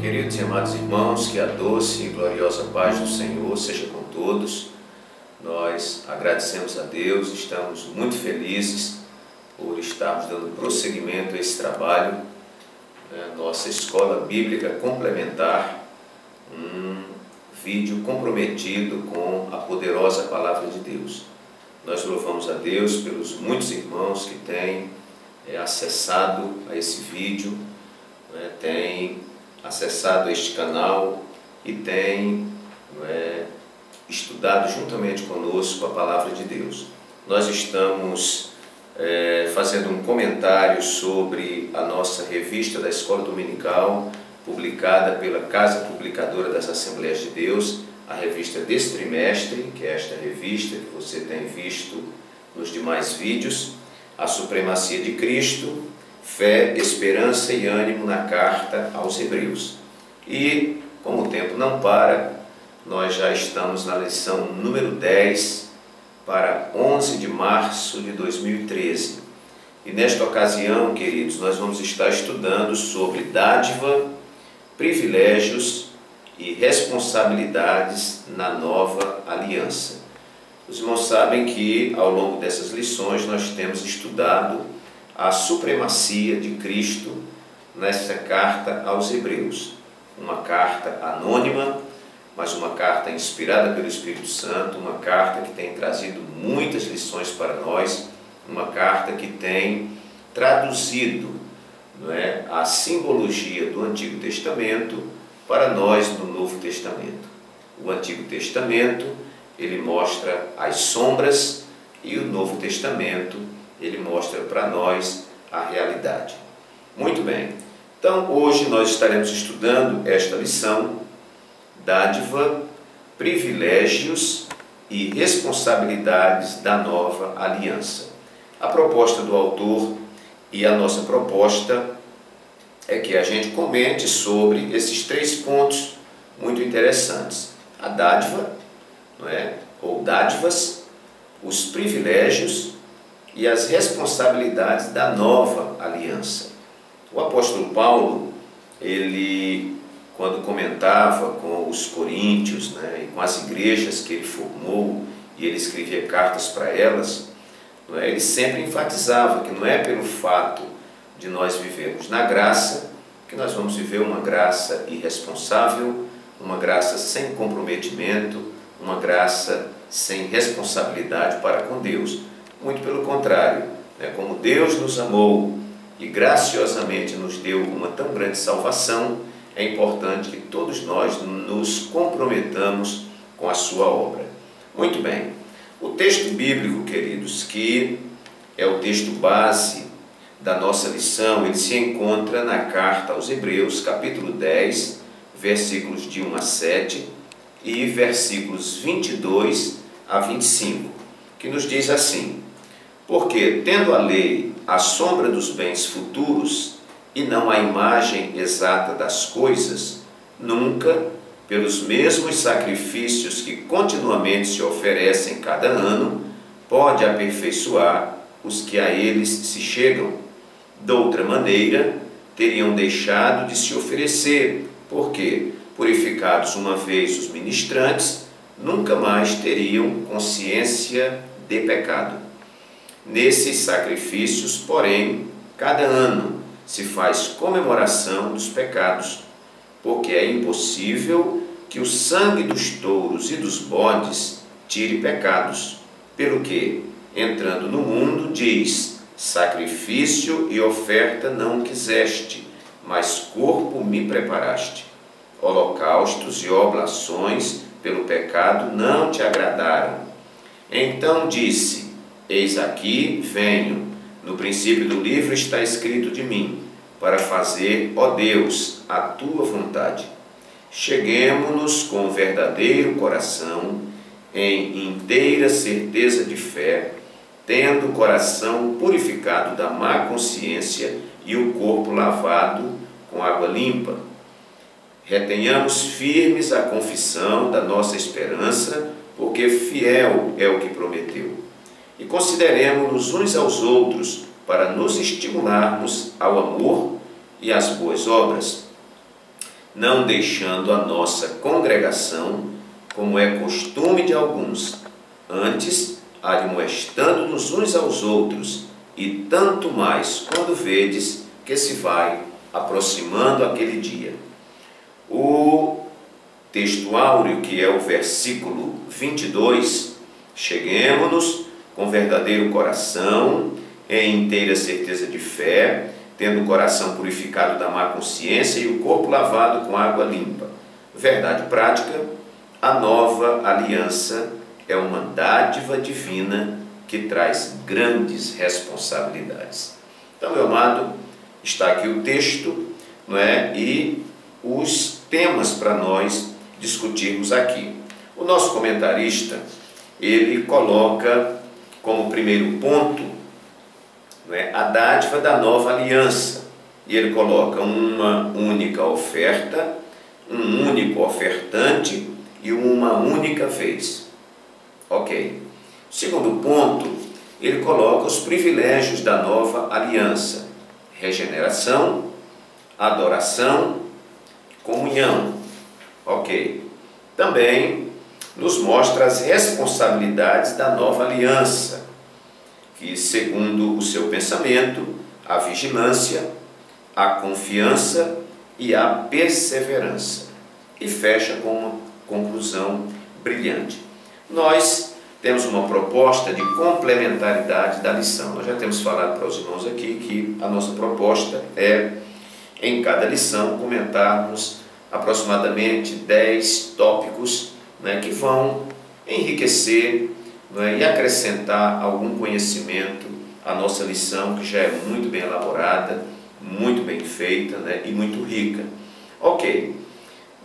Queridos e amados irmãos, que a doce e gloriosa paz do Senhor seja com todos. Nós agradecemos a Deus, estamos muito felizes por estarmos dando prosseguimento a esse trabalho, nossa escola bíblica complementar, um vídeo comprometido com a poderosa palavra de Deus. Nós louvamos a Deus pelos muitos irmãos que têm acessado a esse vídeo, têm acessado este canal e têm estudado juntamente conosco a palavra de Deus. Nós estamos fazendo um comentário sobre a nossa revista da Escola Dominical, publicada pela Casa Publicadora das Assembleias de Deus, a revista deste trimestre, que é esta revista que você tem visto nos demais vídeos, A Supremacia de Cristo, Fé, Esperança e Ânimo na Carta aos Hebreus. E, como o tempo não para, nós já estamos na lição número 10 para 11 de março de 2013. E nesta ocasião, queridos, nós vamos estar estudando sobre dádiva, privilégios e responsabilidades na nova aliança. Os irmãos sabem que ao longo dessas lições nós temos estudado a supremacia de Cristo nesta carta aos Hebreus. Uma carta anônima, mas uma carta inspirada pelo Espírito Santo, uma carta que tem trazido muitas lições para nós, uma carta que tem traduzido a simbologia do Antigo Testamento para nós no Novo Testamento. O Antigo Testamento, ele mostra as sombras, e o Novo Testamento, ele mostra para nós a realidade. Muito bem, então hoje nós estaremos estudando esta lição, dádiva, privilégios e responsabilidades da nova aliança. A proposta do autor e a nossa proposta é que a gente comente sobre esses três pontos muito interessantes: a dádiva, ou dádivas, os privilégios e as responsabilidades da nova aliança. O apóstolo Paulo, ele, quando comentava com os coríntios, e com as igrejas que ele formou, e ele escrevia cartas para elas, ele sempre enfatizava que não é pelo fato de nós vivermos na graça que nós vamos viver uma graça irresponsável, uma graça sem comprometimento, uma graça sem responsabilidade para com Deus. Muito pelo contrário, como Deus nos amou e graciosamente nos deu uma tão grande salvação, é importante que todos nós nos comprometamos com a sua obra. Muito bem, o texto bíblico, queridos, que é o texto base da nossa lição, ele se encontra na carta aos Hebreus, capítulo 10, versículos de 1 a 7 e versículos 22 a 25, que nos diz assim: porque, tendo a lei a sombra dos bens futuros e não a imagem exata das coisas, nunca, pelos mesmos sacrifícios que continuamente se oferecem cada ano, pode aperfeiçoar os que a eles se chegam. De outra maneira, teriam deixado de se oferecer, porque, purificados uma vez os ministrantes, nunca mais teriam consciência de pecado. Nesses sacrifícios, porém, cada ano se faz comemoração dos pecados, porque é impossível que o sangue dos touros e dos bodes tire pecados, pelo que, entrando no mundo, diz: sacrifício e oferta não quiseste, mas corpo me preparaste. Holocaustos e oblações pelo pecado não te agradaram. Então disse: eis aqui venho, no princípio do livro está escrito de mim, para fazer, ó Deus, a tua vontade. Cheguemo-nos com verdadeiro coração, em inteira certeza de fé, tendo o coração purificado da má consciência e o corpo lavado com água limpa. Retenhamos firmes a confissão da nossa esperança, porque fiel é o que prometeu. E consideremos-nos uns aos outros para nos estimularmos ao amor e às boas obras. não deixando a nossa congregação, como é costume de alguns, antes admoestando-nos uns aos outros, e tanto mais quando vedes que se vai aproximando aquele dia. O texto áureo, que é o versículo 22, cheguemo-nos com verdadeiro coração, em inteira certeza de fé, tendo o coração purificado da má consciência e o corpo lavado com água limpa. Verdade prática, a nova aliança é uma dádiva divina que traz grandes responsabilidades. Então, meu amado, está aqui o texto, não é? E os temas para nós discutirmos aqui. O nosso comentarista, ele coloca como primeiro ponto, não é, a dádiva da nova aliança. E ele coloca uma única oferta, um único ofertante e uma única vez. Ok. Segundo ponto, ele coloca os privilégios da nova aliança: regeneração, adoração, comunhão. Ok. Também nos mostra as responsabilidades da nova aliança, que, segundo o seu pensamento, a vigilância, a confiança e a perseverança. E fecha com uma conclusão brilhante. Nós temos uma proposta de complementaridade da lição. Nós já temos falado para os irmãos aqui que a nossa proposta é, em cada lição, comentarmos aproximadamente 10 tópicos, né, que vão enriquecer, né, e acrescentar algum conhecimento à nossa lição, que já é muito bem elaborada, muito bem feita, né, e muito rica. Ok.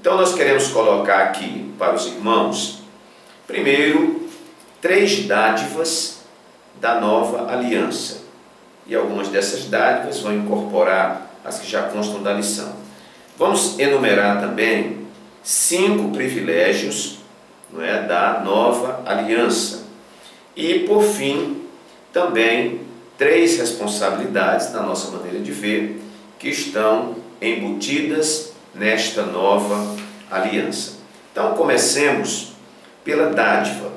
Então nós queremos colocar aqui para os irmãos, primeiro, 3 dádivas da nova aliança. E algumas dessas dádivas vão incorporar as que já constam da lição. Vamos enumerar também 5 privilégios, não é, da nova aliança. E, por fim, também 3 responsabilidades, na nossa maneira de ver, que estão embutidas nesta nova aliança. Então, comecemos pela dádiva.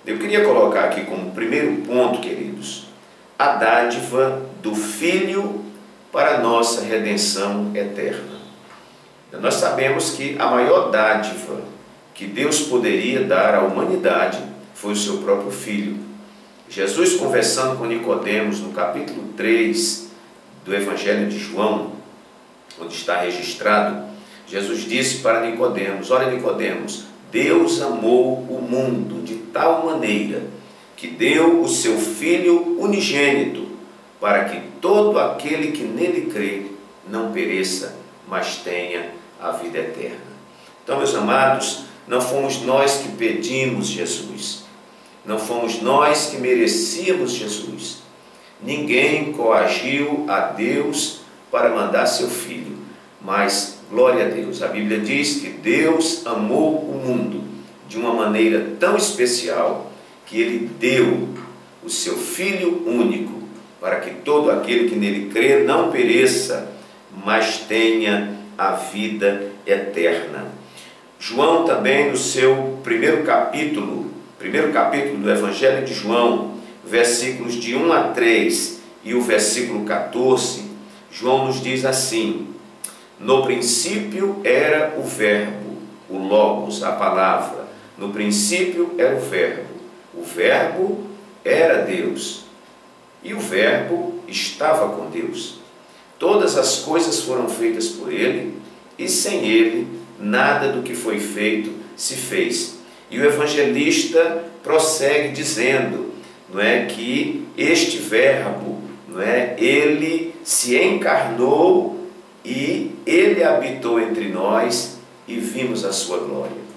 Eu queria colocar aqui como primeiro ponto, queridos, a dádiva do Filho para a nossa redenção eterna. Nós sabemos que a maior dádiva que Deus poderia dar à humanidade foi o seu próprio Filho. Jesus, conversando com Nicodemos no capítulo 3 do Evangelho de João, onde está registrado, Jesus disse para Nicodemos: olha, Nicodemos, Deus amou o mundo de tal maneira que deu o seu Filho unigênito, para que todo aquele que nele crê não pereça, mas tenha a vida eterna. Então, meus amados, não fomos nós que pedimos Jesus, não fomos nós que merecíamos Jesus. Ninguém coagiu a Deus para mandar seu Filho, mas, glória a Deus, a Bíblia diz que Deus amou o mundo de uma maneira tão especial que Ele deu o seu Filho único, para que todo aquele que nele crê não pereça, mas tenha a vida eterna. João também, no seu primeiro capítulo do Evangelho de João, versículos de 1 a 3 e o versículo 14, João nos diz assim: no princípio era o Verbo, o Logos, a palavra. No princípio era o Verbo era Deus, e o Verbo estava com Deus. Todas as coisas foram feitas por Ele, e sem Ele nada do que foi feito se fez. E o evangelista prossegue dizendo, não é, que este Verbo, não é, Ele se encarnou e Ele habitou entre nós e vimos a sua glória.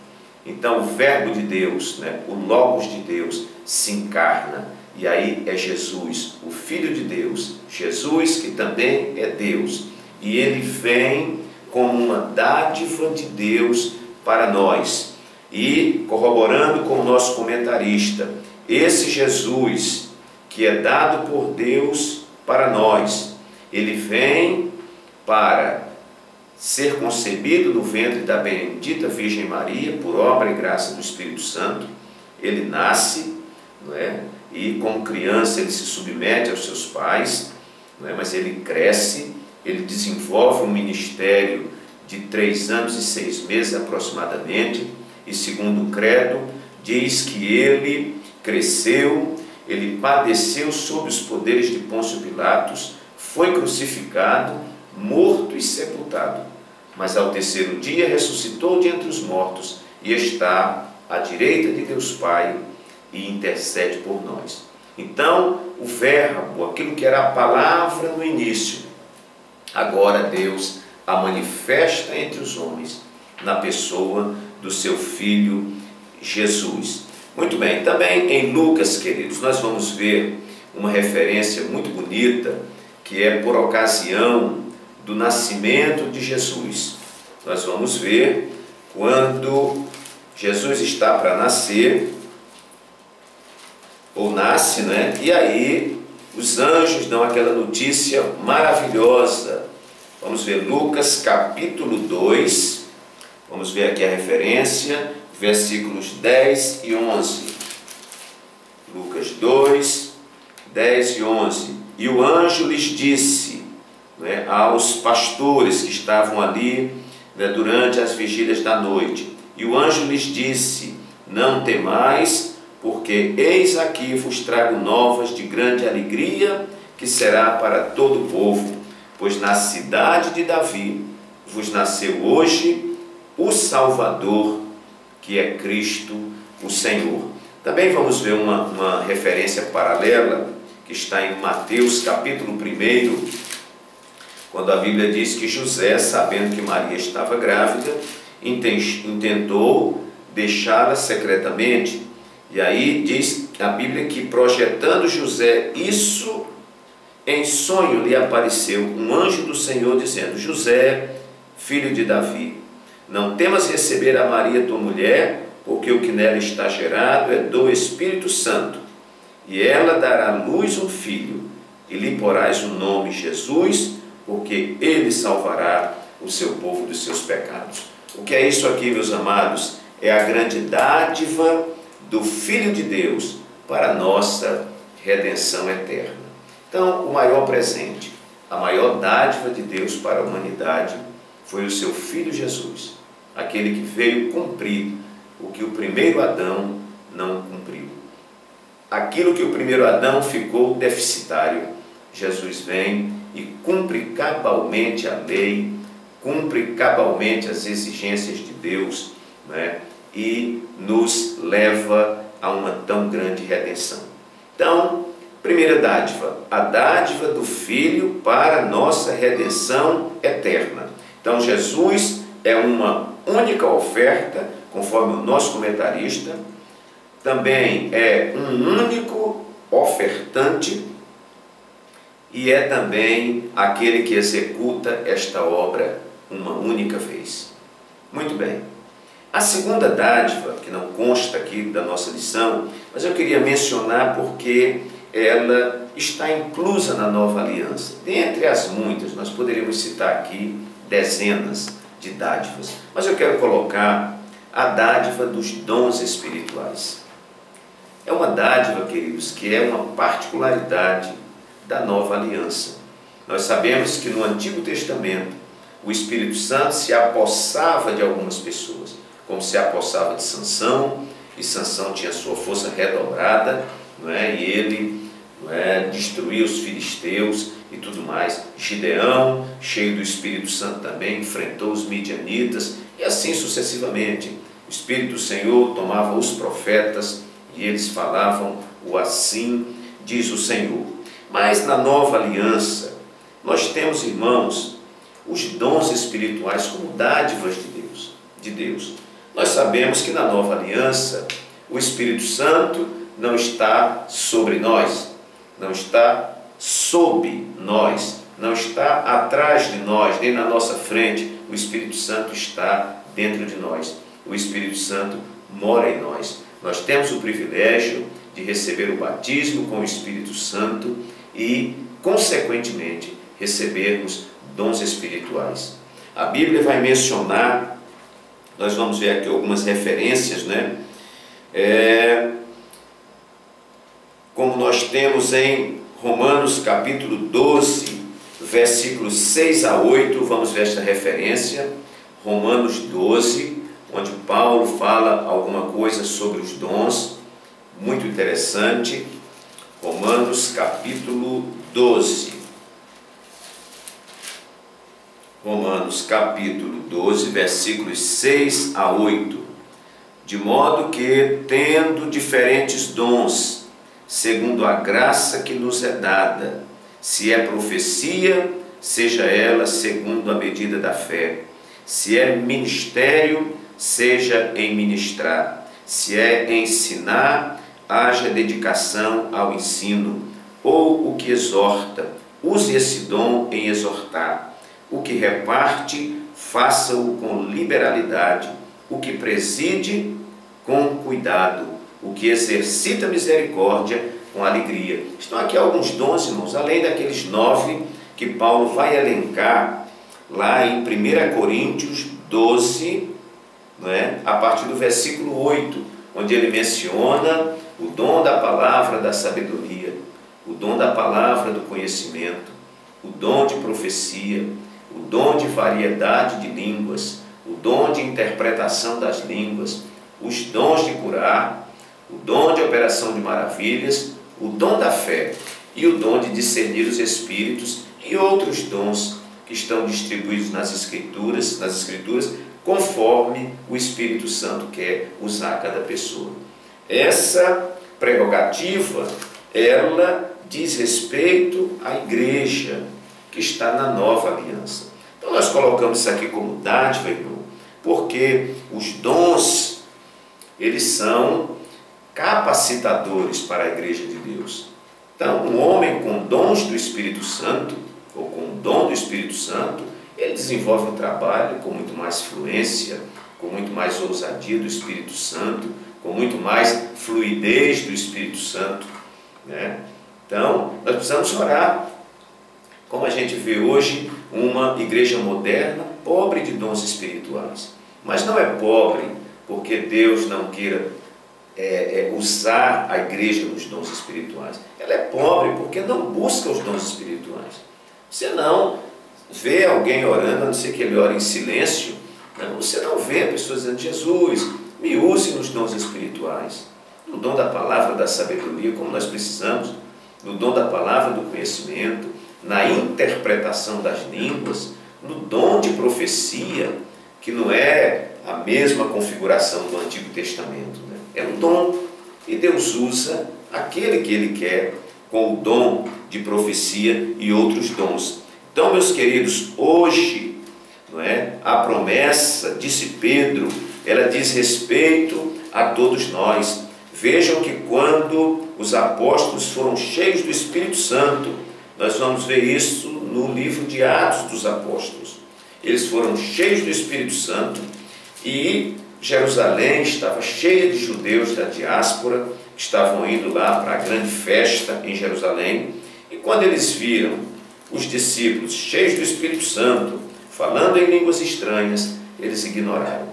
Então o Verbo de Deus, né, o Logos de Deus, se encarna. E aí é Jesus, o Filho de Deus, Jesus que também é Deus. E Ele vem como uma dádiva de Deus para nós. E, corroborando com o nosso comentarista, esse Jesus que é dado por Deus para nós, Ele vem para ser concebido no ventre da bendita Virgem Maria, por obra e graça do Espírito Santo. Ele nasce, não é? E como criança ele se submete aos seus pais, não é? Mas ele cresce, ele desenvolve um ministério de 3 anos e 6 meses aproximadamente, e segundo o credo, diz que ele cresceu, ele padeceu sob os poderes de Pôncio Pilatos, foi crucificado, morto e sepultado, mas ao 3º dia ressuscitou de entre os mortos e está à direita de Deus Pai e intercede por nós. Então, o verbo, aquilo que era a palavra no início, agora Deus a manifesta entre os homens na pessoa do seu Filho Jesus. Muito bem, também em Lucas, queridos, nós vamos ver uma referência muito bonita, que é por ocasião do nascimento de Jesus. Nós vamos ver quando Jesus está para nascer, ou nasce, né? E aí os anjos dão aquela notícia maravilhosa. Vamos ver Lucas capítulo 2, vamos ver aqui a referência, versículos 10 e 11. Lucas 2, 10 e 11. E o anjo lhes disse, né, aos pastores que estavam ali, né, durante as vigílias da noite, e o anjo lhes disse: não temais, porque eis aqui vos trago novas de grande alegria, que será para todo o povo, pois na cidade de Davi vos nasceu hoje o Salvador, que é Cristo o Senhor. Também vamos ver uma referência paralela, que está em Mateus capítulo 1, quando a Bíblia diz que José, sabendo que Maria estava grávida, intentou deixá-la secretamente. E aí diz a Bíblia que, projetando José isso, em sonho lhe apareceu um anjo do Senhor dizendo: José, filho de Davi, não temas receber a Maria tua mulher, porque o que nela está gerado é do Espírito Santo, e ela dará à luz um filho, e lhe porás o nome Jesus, porque ele salvará o seu povo dos seus pecados. O que é isso aqui, meus amados? É a grande dádiva do Filho de Deus para a nossa redenção eterna. Então, o maior presente, a maior dádiva de Deus para a humanidade foi o seu Filho Jesus, aquele que veio cumprir o que o primeiro Adão não cumpriu. Aquilo que o primeiro Adão ficou deficitário, Jesus vem e cumpre cabalmente a lei, cumpre cabalmente as exigências de Deus, né? E nos leva a uma tão grande redenção. Então, primeira dádiva, a dádiva do Filho para a nossa redenção eterna. Então, Jesus é uma única oferta, conforme o nosso comentarista, também é um único ofertante e é também aquele que executa esta obra uma única vez. Muito bem. A segunda dádiva, que não consta aqui da nossa lição, mas eu queria mencionar porque ela está inclusa na nova aliança. Dentre as muitas, nós poderíamos citar aqui dezenas de dádivas, mas eu quero colocar a dádiva dos dons espirituais. É uma dádiva, queridos, que é uma particularidade da nova aliança. Nós sabemos que no Antigo Testamento o Espírito Santo se apossava de algumas pessoas, como se apossava de Sansão, e Sansão tinha sua força redobrada, não é? E ele, não é, destruía os filisteus e tudo mais. Gideão, cheio do Espírito Santo também, enfrentou os midianitas, e assim sucessivamente. O Espírito do Senhor tomava os profetas e eles falavam o assim diz o Senhor. Mas na nova aliança nós temos, irmãos, os dons espirituais como dádivas de Deus. Nós sabemos que na nova aliança o Espírito Santo não está sobre nós, não está sob nós, não está atrás de nós, nem na nossa frente. O Espírito Santo está dentro de nós. O Espírito Santo mora em nós. Nós temos o privilégio de receber o batismo com o Espírito Santo e, consequentemente, recebermos dons espirituais. A Bíblia vai mencionar, nós vamos ver aqui algumas referências, né? Como nós temos em Romanos capítulo 12, versículos 6 a 8, vamos ver esta referência, Romanos 12, onde Paulo fala alguma coisa sobre os dons, muito interessante. Romanos capítulo 12. Romanos capítulo 12, versículos 6 a 8. De modo que, tendo diferentes dons, segundo a graça que nos é dada, se é profecia, seja ela segundo a medida da fé. Se é ministério, seja em ministrar. Se é ensinar, haja dedicação ao ensino. Ou o que exorta, use esse dom em exortar. O que reparte, faça-o com liberalidade. O que preside, com cuidado. O que exercita misericórdia, com alegria. Estão aqui alguns dons, irmãos, além daqueles 9 que Paulo vai elencar lá em 1 Coríntios 12, não é? A partir do versículo 8, onde ele menciona o dom da palavra da sabedoria, o dom da palavra do conhecimento, o dom de profecia, o dom de variedade de línguas, o dom de interpretação das línguas, os dons de curar, o dom de operação de maravilhas, o dom da fé e o dom de discernir os espíritos e outros dons que estão distribuídos nas escrituras, conforme o Espírito Santo quer usar cada pessoa. Essa prerrogativa, ela diz respeito à igreja que está na nova aliança. Então nós colocamos isso aqui como dádiva, irmão, porque os dons, eles são capacitadores para a igreja de Deus. Então, um homem com dons do Espírito Santo, ou com o dom do Espírito Santo, ele desenvolve um trabalho com muito mais fluência, com muito mais ousadia do Espírito Santo, com muito mais fluidez do Espírito Santo, né? Então, nós precisamos orar. Como a gente vê hoje, uma igreja moderna, pobre de dons espirituais. Mas não é pobre porque Deus não queira usar a igreja nos dons espirituais. Ela é pobre porque não busca os dons espirituais. Você não vê alguém orando, a não ser que ele ore em silêncio, não, você não vê pessoas dizendo: Jesus, me use nos dons espirituais, no dom da palavra da sabedoria, como nós precisamos, no dom da palavra do conhecimento, na interpretação das línguas, no dom de profecia, que não é a mesma configuração do Antigo Testamento, né? É um dom, e Deus usa aquele que Ele quer com o dom de profecia e outros dons. Então, meus queridos, hoje, não é, a promessa, disse Pedro, ela diz respeito a todos nós. Vejam que quando os apóstolos foram cheios do Espírito Santo, nós vamos ver isso no livro de Atos dos Apóstolos. Eles foram cheios do Espírito Santo e Jerusalém estava cheia de judeus da diáspora que estavam indo lá para a grande festa em Jerusalém. E quando eles viram os discípulos cheios do Espírito Santo, falando em línguas estranhas, eles ignoraram.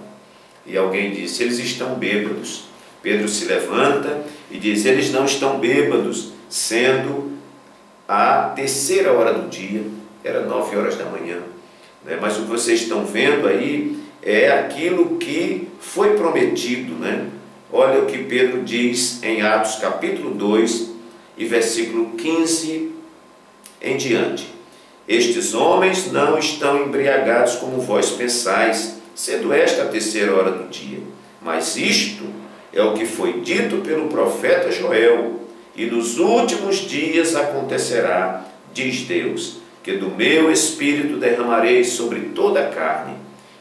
E alguém disse: eles estão bêbados. Pedro se levanta e diz: eles não estão bêbados, sendo a 3ª hora do dia, era 9 horas da manhã. Mas o que vocês estão vendo aí é aquilo que foi prometido, né? Olha o que Pedro diz em Atos capítulo 2 e versículo 15 em diante: estes homens não estão embriagados como vós pensais, sendo esta a 3ª hora do dia, mas isto é o que foi dito pelo profeta Joel: e nos últimos dias acontecerá, diz Deus, que do meu Espírito derramarei sobre toda a carne,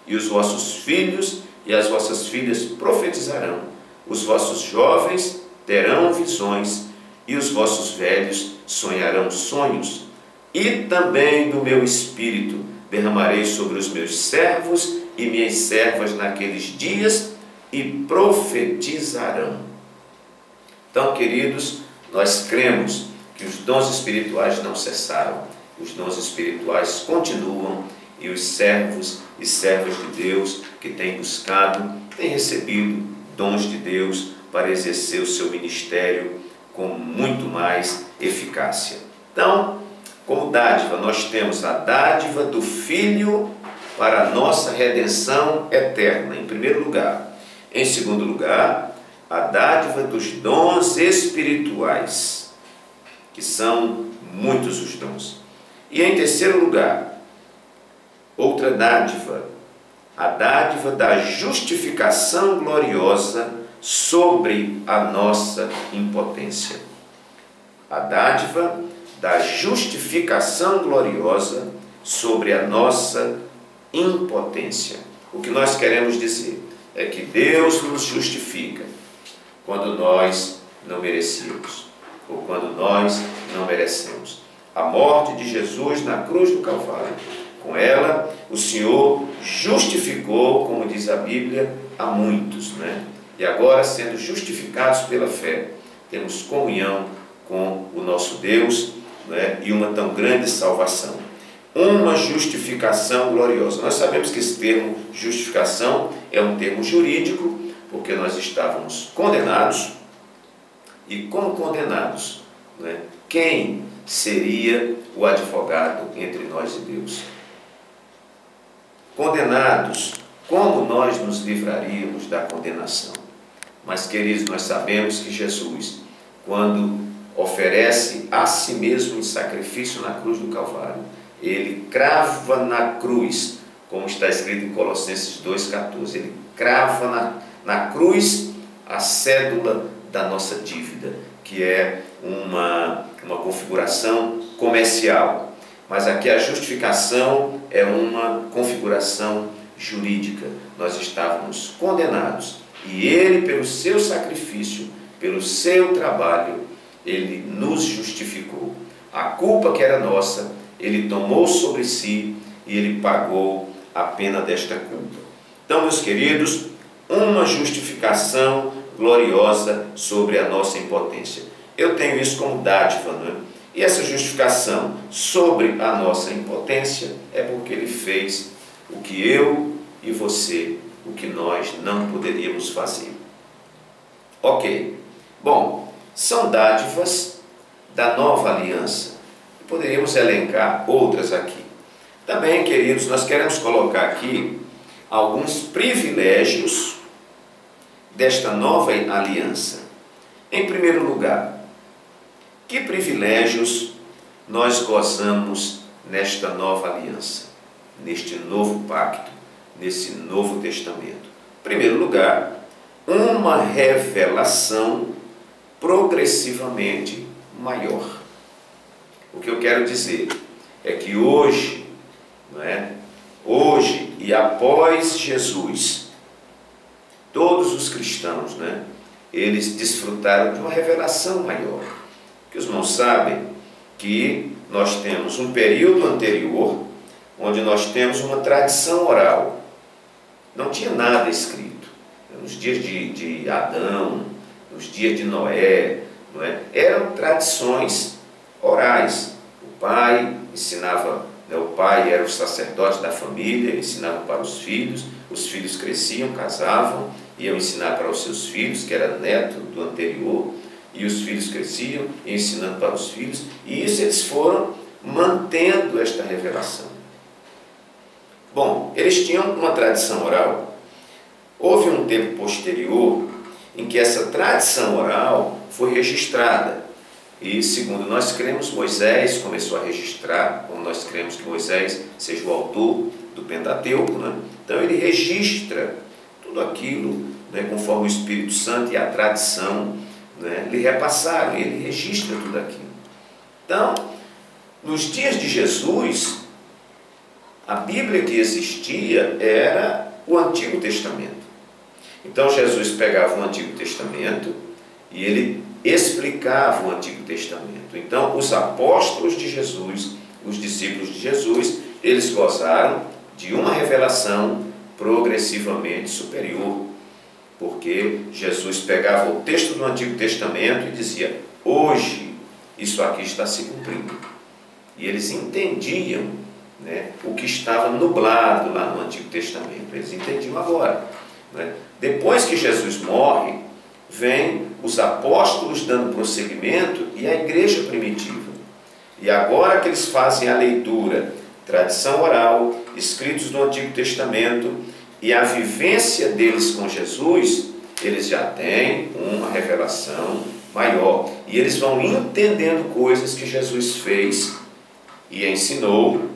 e os vossos filhos e as vossas filhas profetizarão, os vossos jovens terão visões, e os vossos velhos sonharão sonhos. E também do meu Espírito derramarei sobre os meus servos e minhas servas naqueles dias, e profetizarão. Então, queridos, nós cremos que os dons espirituais não cessaram, os dons espirituais continuam, e os servos e servas de Deus que têm buscado, têm recebido dons de Deus para exercer o seu ministério com muito mais eficácia. Então, como dádiva, nós temos a dádiva do Filho para a nossa redenção eterna, em primeiro lugar. Em segundo lugar, a dádiva dos dons espirituais, que são muitos os dons. E em terceiro lugar, outra dádiva, a dádiva da justificação gloriosa sobre a nossa impotência. A dádiva da justificação gloriosa sobre a nossa impotência. O que nós queremos dizer é que Deus nos justifica quando nós não merecíamos, ou quando nós não merecemos. A morte de Jesus na cruz do Calvário, com ela o Senhor justificou, como diz a Bíblia, a muitos, né? E agora, sendo justificados pela fé, temos comunhão com o nosso Deus, né? E uma tão grande salvação. Uma justificação gloriosa. Nós sabemos que esse termo justificação é um termo jurídico, porque nós estávamos condenados, e como condenados, né? Quem seria o advogado entre nós e Deus? Condenados, como nós nos livraríamos da condenação? Mas, queridos, nós sabemos que Jesus, quando oferece a si mesmo em sacrifício na cruz do Calvário, ele crava na cruz, como está escrito em Colossenses 2,14, ele crava na cruz a cédula da nossa dívida, que é uma configuração comercial. Mas aqui a justificação é uma configuração jurídica. Nós estávamos condenados e ele, pelo seu sacrifício, pelo seu trabalho, ele nos justificou. A culpa que era nossa, ele tomou sobre si e ele pagou a pena desta culpa. Então, meus queridos, uma justificação gloriosa sobre a nossa impotência. Eu tenho isso como dádiva, não é? E essa justificação sobre a nossa impotência é porque ele fez o que eu e você, o que nós não poderíamos fazer. Ok. Bom, são dádivas da nova aliança. Poderíamos elencar outras aqui. Também, queridos, nós queremos colocar aqui alguns privilégios desta nova aliança. Em primeiro lugar, que privilégios nós gozamos nesta nova aliança, neste novo pacto, nesse novo testamento? Em primeiro lugar, uma revelação progressivamente maior. O que eu quero dizer é que hoje, não é? Hoje e após Jesus, todos os cristãos, né, eles desfrutaram de uma revelação maior. Que os irmãos sabem que nós temos um período anterior, onde nós temos uma tradição oral. Não tinha nada escrito. Nos dias de Adão, nos dias de Noé, não é? Eram tradições orais. O pai ensinava, né, o pai era o sacerdote da família, ensinava para os filhos cresciam, casavam, iam ensinar para os seus filhos, que era neto do anterior, e os filhos cresciam, ensinando para os filhos, e isso eles foram mantendo esta revelação. Bom, eles tinham uma tradição oral. Houve um tempo posterior em que essa tradição oral foi registrada. E, segundo nós cremos, Moisés começou a registrar, como nós cremos que Moisés seja o autor do Pentateuco, né? Então ele registra tudo aquilo, né, conforme o Espírito Santo e a tradição, né, lhe repassaram, ele registra tudo aquilo. Então, nos dias de Jesus, a Bíblia que existia era o Antigo Testamento. Então Jesus pegava o Antigo Testamento e ele explicava o Antigo Testamento. Então os apóstolos de Jesus, os discípulos de Jesus, eles gozaram de uma revelação progressivamente superior, porque Jesus pegava o texto do Antigo Testamento e dizia: hoje isso aqui está se cumprindo. E eles entendiam né, o que estava nublado lá no Antigo Testamento. Eles entendiam agora, né? Depois que Jesus morre, vem os apóstolos dando prosseguimento e a igreja primitiva. E agora que eles fazem a leitura, tradição oral, escritos do Antigo Testamento e a vivência deles com Jesus, eles já têm uma revelação maior. E eles vão entendendo coisas que Jesus fez e ensinou,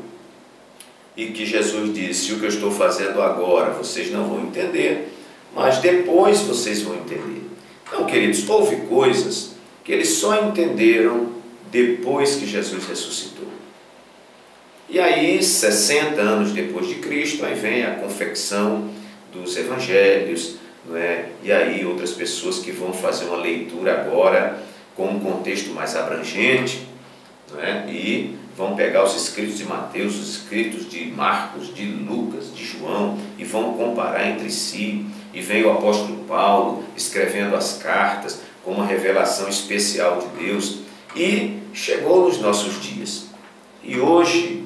e que Jesus disse: o que eu estou fazendo agora vocês não vão entender, mas depois vocês vão entender. Então, queridos, houve coisas que eles só entenderam depois que Jesus ressuscitou. E aí, 60 anos depois de Cristo, aí vem a confecção dos evangelhos, não é? E aí outras pessoas que vão fazer uma leitura agora com um contexto mais abrangente, não é? E vão pegar os escritos de Mateus, os escritos de Marcos, de Lucas, de João, e vão comparar entre si. E vem o apóstolo Paulo escrevendo as cartas com uma revelação especial de Deus, e chegou nos nossos dias. E hoje,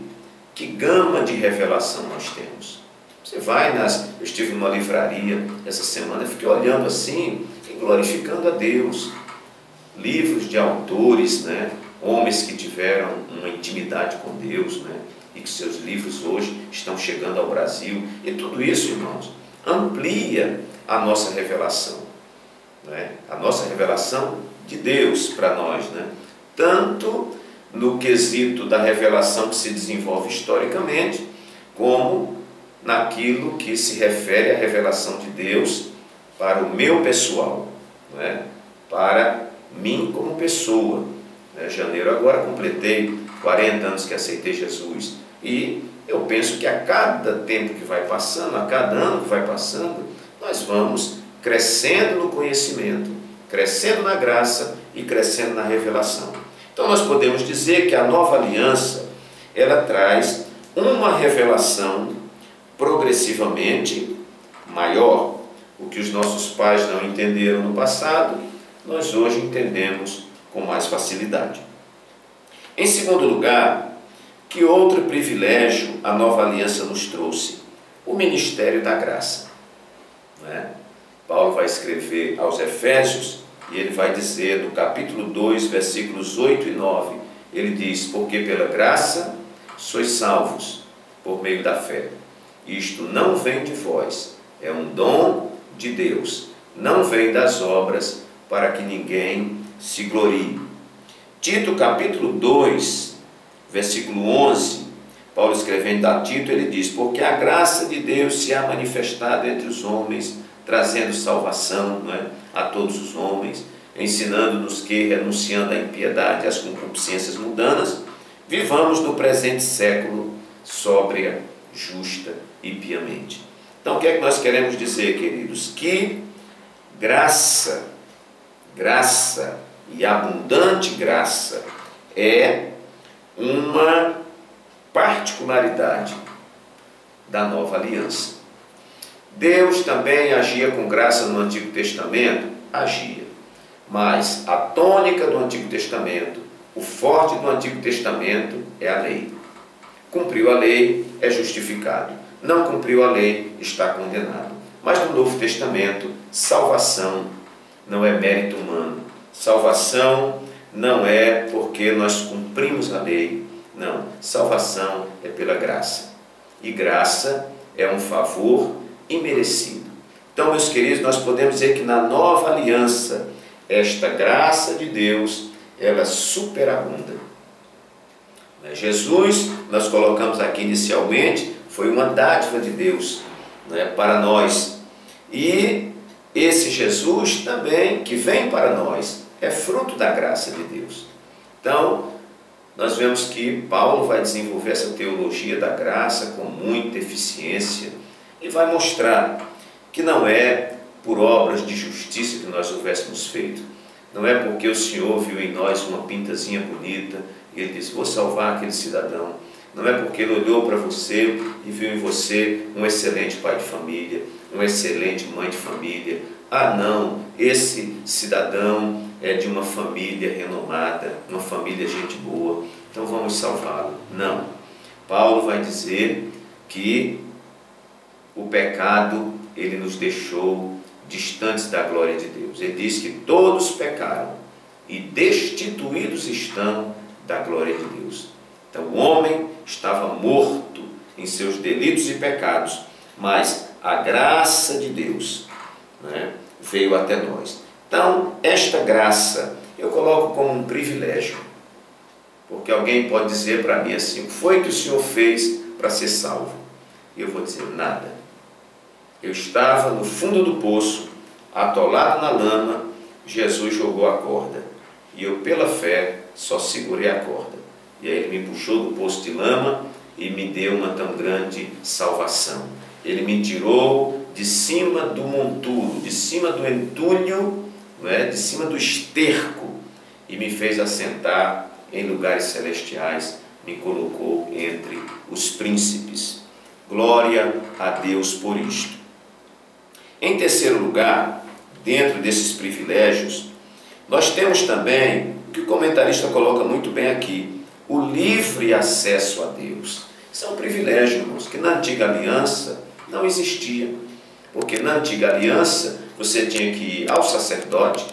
que gama de revelação nós temos. Você vai eu estive numa livraria essa semana, fiquei olhando assim e glorificando a Deus. Livros de autores, né? Homens que tiveram uma intimidade com Deus, né? E que seus livros hoje estão chegando ao Brasil. E tudo isso, irmãos, amplia a nossa revelação, né? A nossa revelação de Deus para nós, né? Tanto no quesito da revelação que se desenvolve historicamente, como naquilo que se refere à revelação de Deus para o meu pessoal, não é? Para mim como pessoa. Em janeiro agora completei 40 anos que aceitei Jesus, e eu penso que a cada tempo que vai passando, a cada ano que vai passando, nós vamos crescendo no conhecimento, crescendo na graça e crescendo na revelação. Então nós podemos dizer que a nova aliança, ela traz uma revelação progressivamente maior. O que os nossos pais não entenderam no passado, nós hoje entendemos com mais facilidade. Em segundo lugar, que outro privilégio a nova aliança nos trouxe? O ministério da graça, né? Paulo vai escrever aos Efésios, e ele vai dizer no capítulo 2, versículos 8 e 9, ele diz: porque pela graça sois salvos por meio da fé. Isto não vem de vós, é um dom de Deus, não vem das obras, para que ninguém se glorie. Tito capítulo 2, versículo 11, Paulo escrevendo a Tito, ele diz: porque a graça de Deus se há manifestado entre os homens, trazendo salvação, não é, a todos os homens, ensinando-nos que, renunciando à impiedade e às concupiscências mundanas, vivamos no presente século sóbria, justa e piamente. Então, o que é que nós queremos dizer, queridos? Que graça e abundante graça é uma particularidade da nova aliança. Deus também agia com graça no Antigo Testamento? Agia. Mas a tônica do Antigo Testamento, o forte do Antigo Testamento é a lei. Cumpriu a lei, é justificado. Não cumpriu a lei, está condenado. Mas no Novo Testamento, salvação não é mérito humano. Salvação não é porque nós cumprimos a lei. Não, salvação é pela graça. E graça é um favor imerecido. Então, meus queridos, nós podemos dizer que na nova aliança, esta graça de Deus, ela superabunda. Jesus, nós colocamos aqui inicialmente, foi uma dádiva de Deus, né, para nós. E esse Jesus também, que vem para nós, é fruto da graça de Deus. Então, nós vemos que Paulo vai desenvolver essa teologia da graça com muita eficiência e vai mostrar que não é por obras de justiça que nós houvéssemos feito. Não é porque o Senhor viu em nós uma pintazinha bonita e Ele disse: vou salvar aquele cidadão. Não é porque Ele olhou para você e viu em você um excelente pai de família, uma excelente mãe de família. Ah, não, esse cidadão é de uma família renomada, uma família gente boa, então vamos salvá-lo. Não. Paulo vai dizer que o pecado, ele nos deixou distantes da glória de Deus. Ele diz que todos pecaram e destituídos estão da glória de Deus. Então o homem estava morto em seus delitos e pecados, mas a graça de Deus, né, veio até nós. Então esta graça eu coloco como um privilégio, porque alguém pode dizer para mim assim: o que foi que o Senhor fez para ser salvo? E eu vou dizer: nada. Eu estava no fundo do poço, atolado na lama, Jesus jogou a corda, e eu pela fé só segurei a corda, e aí Ele me puxou do poço de lama e me deu uma tão grande salvação. Ele me tirou de cima do monturo, de cima do entulho, não é? De cima do esterco, e me fez assentar em lugares celestiais, me colocou entre os príncipes. Glória a Deus por isto. Em terceiro lugar, dentro desses privilégios, nós temos também, o que o comentarista coloca muito bem aqui, o livre acesso a Deus. Isso é um privilégio, irmãos, que na antiga aliança não existia. Porque na antiga aliança você tinha que ir ao sacerdote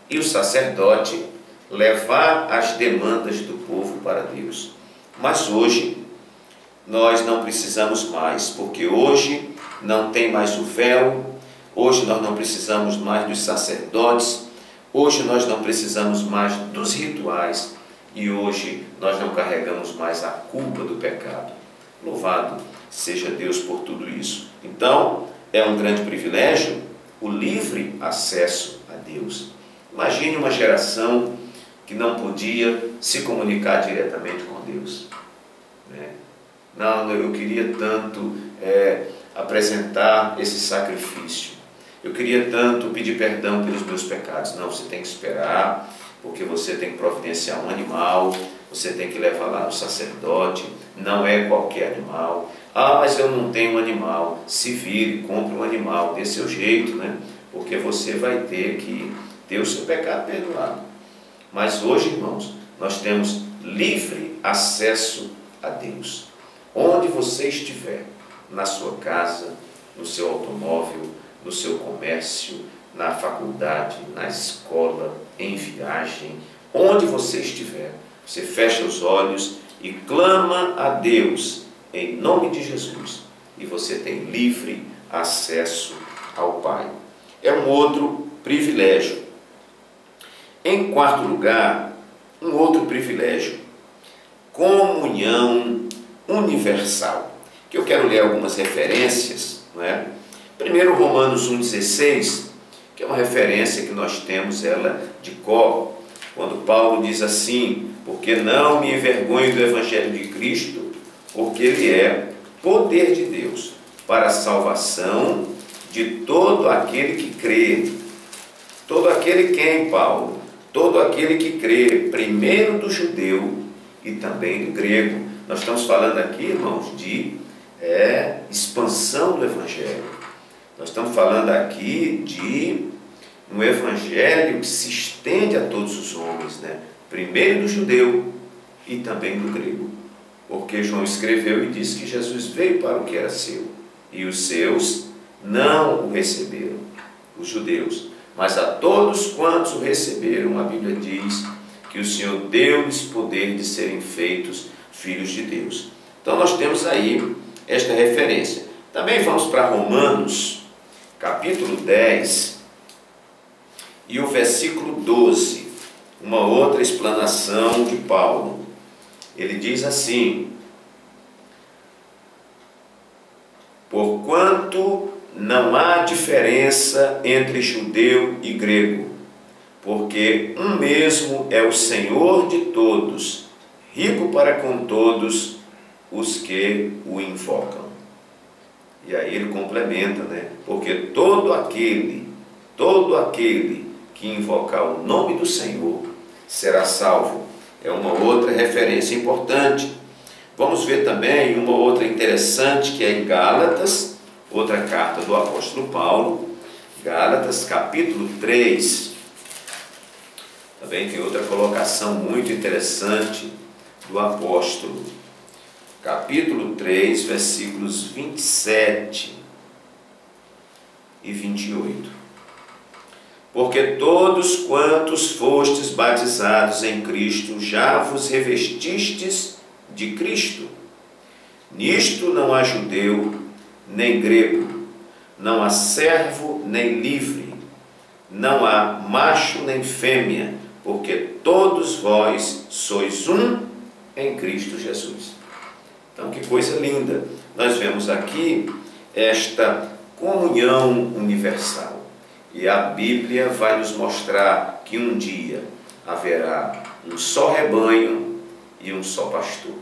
e o sacerdote levar as demandas do povo para Deus. Mas hoje nós não precisamos mais, porque hoje não tem mais o véu, hoje nós não precisamos mais dos sacerdotes, hoje nós não precisamos mais dos rituais e hoje nós não carregamos mais a culpa do pecado. Louvado seja Deus por tudo isso. Então, é um grande privilégio o livre acesso a Deus. Imagine uma geração que não podia se comunicar diretamente com Deus, né? Não, eu queria tanto apresentar esse sacrifício, eu queria tanto pedir perdão pelos meus pecados. Não, você tem que esperar, porque você tem que providenciar um animal, você tem que levar lá no sacerdote, não é qualquer animal. Ah, mas eu não tenho um animal. Se vire, compre um animal, dê seu jeito, né? Porque você vai ter que ter o seu pecado perdoado. Mas hoje, irmãos, nós temos livre acesso a Deus. Onde você estiver, na sua casa, no seu automóvel, no seu comércio, na faculdade, na escola, em viagem, onde você estiver, você fecha os olhos e clama a Deus em nome de Jesus, e você tem livre acesso ao Pai. É um outro privilégio. Em quarto lugar, um outro privilégio: comunhão universal, que eu quero ler algumas referências, não é? Primeiro, Romanos 1,16, que é uma referência que nós temos ela de cor, quando Paulo diz assim: porque não me envergonho do Evangelho de Cristo, porque ele é poder de Deus para a salvação de todo aquele que crê. Todo aquele quem, Paulo? Todo aquele que crê, primeiro do judeu e também do grego. Nós estamos falando aqui, irmãos, de expansão do Evangelho. Nós estamos falando aqui de um Evangelho que se estende a todos os homens, né? Primeiro do judeu e também do grego. Porque João escreveu e disse que Jesus veio para o que era seu, e os seus não o receberam, os judeus. Mas a todos quantos o receberam, a Bíblia diz que o Senhor deu-lhes poder de serem feitos filhos de Deus. Então nós temos aí esta referência. Também vamos para Romanos, capítulo 10, e o versículo 12, uma outra explanação de Paulo. Ele diz assim: porquanto não há diferença entre judeu e grego, porque um mesmo é o Senhor de todos, rico para com todos os que o invocam. E aí ele complementa, né? Porque todo aquele que invocar o nome do Senhor será salvo. É uma outra referência importante. Vamos ver também uma outra interessante, que é em Gálatas, outra carta do apóstolo Paulo, Gálatas capítulo 3. Também tem outra colocação muito interessante do apóstolo. capítulo 3, versículos 27 e 28. Porque todos quantos fostes batizados em Cristo, já vos revestistes de Cristo. Nisto não há judeu, nem grego, não há servo, nem livre, não há macho, nem fêmea, porque todos vós sois um em Cristo Jesus. Então, que coisa linda! Nós vemos aqui esta comunhão universal. E a Bíblia vai nos mostrar que um dia haverá um só rebanho e um só pastor.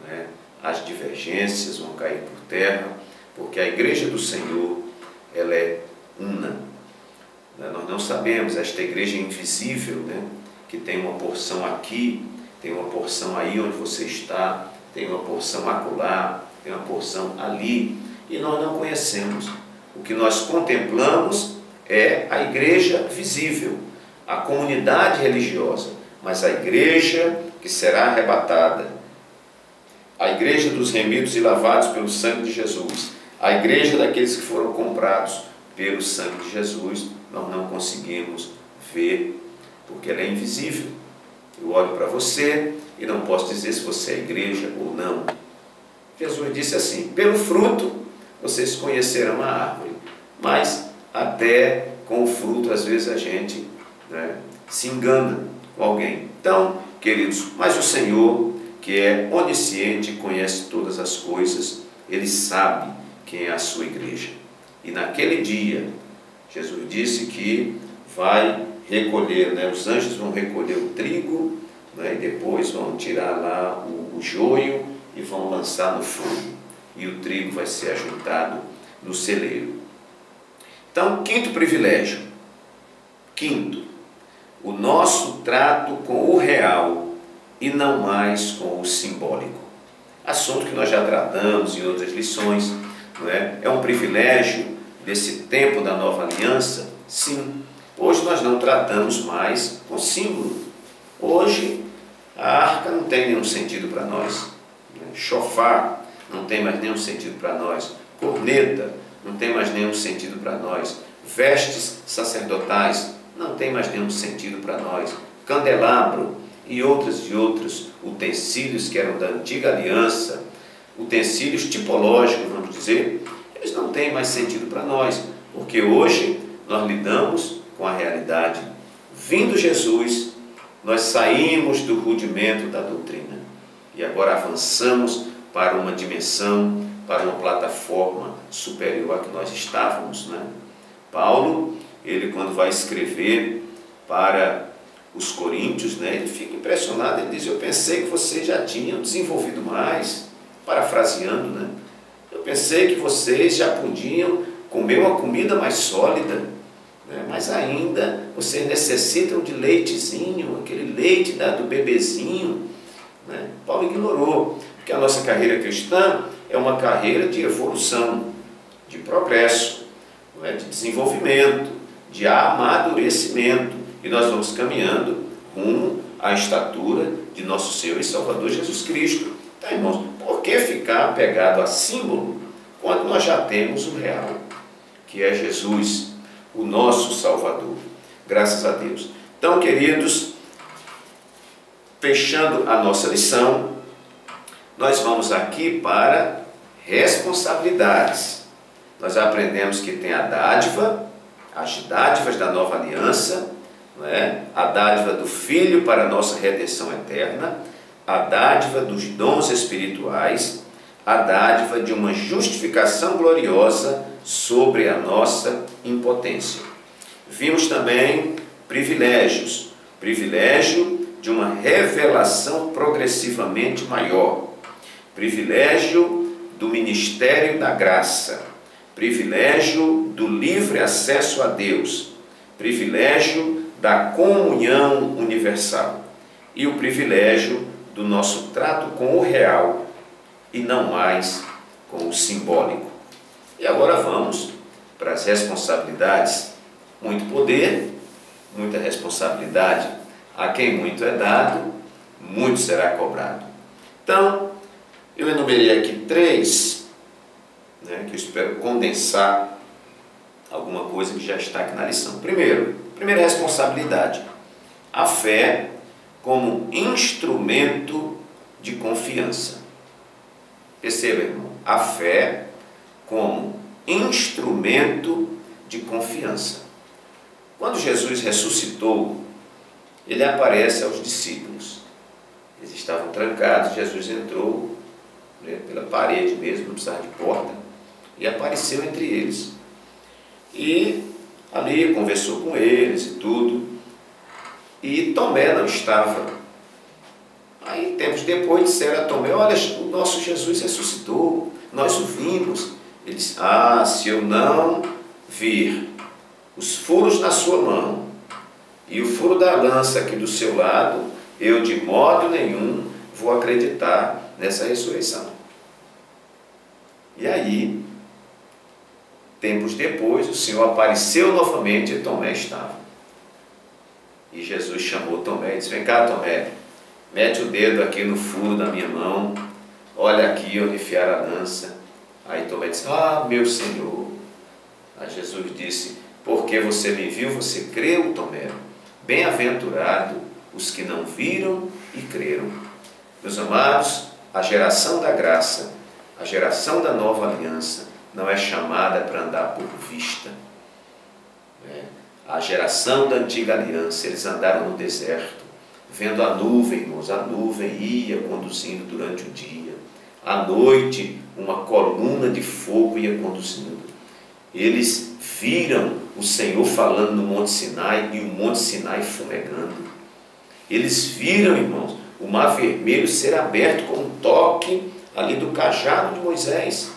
Né? As divergências vão cair por terra, porque a igreja do Senhor, ela é una. Nós não sabemos, esta igreja invisível, né? Que tem uma porção aqui, tem uma porção aí onde você está, tem uma porção acolá, tem uma porção ali, e nós não conhecemos. O que nós contemplamos é a igreja visível, a comunidade religiosa, mas a igreja que será arrebatada, a igreja dos remidos e lavados pelo sangue de Jesus, a igreja daqueles que foram comprados pelo sangue de Jesus, nós não conseguimos ver, porque ela é invisível. Eu olho para você e não posso dizer se você é igreja ou não. Jesus disse assim: pelo fruto vocês conhecerão a árvore. Mas até com o fruto, às vezes a gente, né, se engana com alguém. Então, queridos, mas o Senhor, que é onisciente, conhece todas as coisas, Ele sabe quem é a sua igreja. E naquele dia, Jesus disse que vai recolher, né, os anjos vão recolher o trigo, né, e depois vão tirar lá o joio e vão lançar no fogo. E o trigo vai ser ajuntado no celeiro. Então, quinto privilégio. Quinto, o nosso trato com o real e não mais com o simbólico. Assunto que nós já tratamos em outras lições, não é? É um privilégio desse tempo da nova aliança? Sim. Hoje nós não tratamos mais com símbolo. Hoje a arca não tem nenhum sentido para nós. Chofar não tem mais nenhum sentido para nós. Corneta não tem mais nenhum sentido para nós. Vestes sacerdotais não tem mais nenhum sentido para nós. Candelabro e outros utensílios que eram da antiga aliança, utensílios tipológicos, vamos dizer, eles não têm mais sentido para nós, porque hoje nós lidamos com a realidade. Vindo Jesus, nós saímos do rudimento da doutrina e agora avançamos para uma dimensão, para uma plataforma superior à que nós estávamos, né? Paulo, ele quando vai escrever para os coríntios, né, ele fica impressionado, ele diz: eu pensei que vocês já tinham desenvolvido mais, parafraseando, né? Eu pensei que vocês já podiam comer uma comida mais sólida, né? Mas ainda vocês necessitam de leitezinho, aquele leite do bebezinho, né? Paulo ignorou, porque a nossa carreira cristã é uma carreira de evolução, de progresso, não é? De desenvolvimento, de amadurecimento, e nós vamos caminhando rumo à estatura de nosso Senhor e Salvador Jesus Cristo. Então, irmãos, por que ficar apegado a símbolo quando nós já temos o real, que é Jesus, o nosso Salvador? Graças a Deus. Então, queridos, fechando a nossa lição, nós vamos aqui para responsabilidades. Nós aprendemos que tem a dádiva, as dádivas da nova aliança, não é? A dádiva do Filho para a nossa redenção eterna, a dádiva dos dons espirituais, a dádiva de uma justificação gloriosa sobre a nossa impotência. Vimos também privilégios, privilégio de uma revelação progressivamente maior, privilégio do ministério da graça, privilégio do livre acesso a Deus, privilégio da comunhão universal e o privilégio do nosso trato com o real e não mais com o simbólico. E agora vamos para as responsabilidades. Muito poder, muita responsabilidade. A quem muito é dado, muito será cobrado. Então, Eu enumerei aqui 3, né, que eu espero condensar alguma coisa que já está aqui na lição. Primeira responsabilidade, a fé como instrumento de confiança. Perceba, irmão, a fé como instrumento de confiança. Quando Jesus ressuscitou, ele aparece aos discípulos. Eles estavam trancados, Jesus entrou, né, pela parede mesmo, não precisava de porta, e apareceu entre eles. E ali conversou com eles e tudo. E Tomé não estava. Aí, tempos depois, disseram a Tomé: olha, o nosso Jesus ressuscitou, nós o vimos. Ele disse: ah, se eu não vir os furos na sua mão e o furo da lança aqui do seu lado, eu de modo nenhum vou acreditar nessa ressurreição. E aí, tempos depois, o Senhor apareceu novamente e Tomé estava. E Jesus chamou Tomé e disse: vem cá, Tomé, mete o dedo aqui no furo da minha mão, olha aqui onde enfiar a lança. Aí Tomé disse: ah, meu Senhor. Aí Jesus disse: porque você me viu, você creu, Tomé. Bem-aventurado os que não viram e creram. Meus amados, a geração da graça, a geração da nova aliança, não é chamada para andar por vista. A geração da antiga aliança, eles andaram no deserto, vendo a nuvem, irmãos, a nuvem ia conduzindo durante o dia. À noite, uma coluna de fogo ia conduzindo. Eles viram o Senhor falando no Monte Sinai e o Monte Sinai fumegando. Eles viram, irmãos, o Mar Vermelho ser aberto com um toque ali do cajado de Moisés.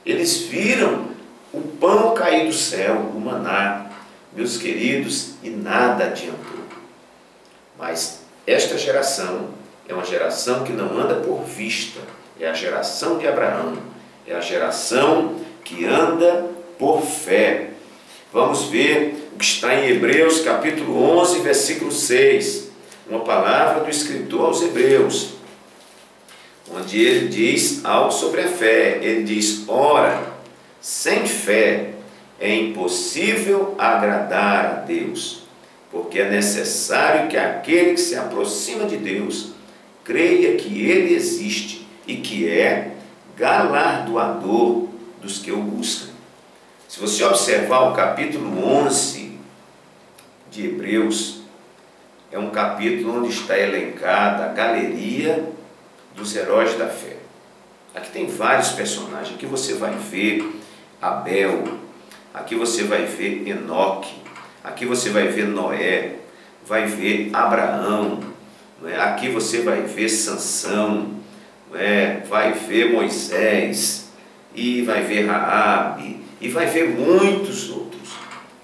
Eles viram o pão cair do céu, o maná. Meus queridos, e nada adiantou. Mas esta geração é uma geração que não anda por vista. É a geração de Abraão. É a geração que anda por fé. Vamos ver o que está em Hebreus capítulo 11, versículo 6. Uma palavra do escritor aos Hebreus, onde ele diz algo sobre a fé. Ele diz: ora, sem fé é impossível agradar a Deus, porque é necessário que aquele que se aproxima de Deus creia que Ele existe e que é galardoador dos que o buscam. Se você observar o capítulo 11 de Hebreus, é um capítulo onde está elencada a galeria dos heróis da fé. Aqui tem vários personagens. Aqui você vai ver Abel, aqui você vai ver Enoque, aqui você vai ver Noé, vai ver Abraão, aqui você vai ver Sansão, vai ver Moisés, e vai ver Raabe, e vai ver muitos outros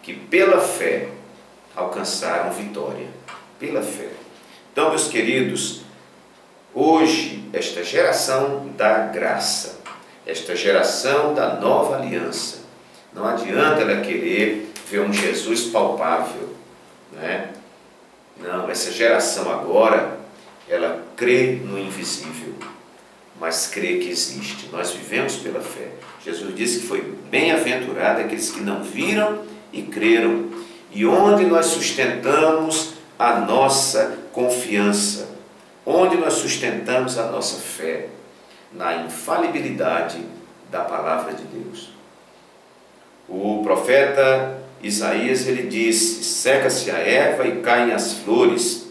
que pela fé alcançaram vitória, pela fé. Então, meus queridos, hoje esta geração da graça, esta geração da nova aliança, não adianta ela querer ver um Jesus palpável, Não, essa geração agora, ela crê no invisível, mas crê que existe. Nós vivemos pela fé. Jesus disse que foi bem-aventurado aqueles que não viram e creram. E onde nós sustentamos a nossa confiança, onde nós sustentamos a nossa fé? Na infalibilidade da palavra de Deus. O profeta Isaías, ele disse: seca-se a erva e caem as flores,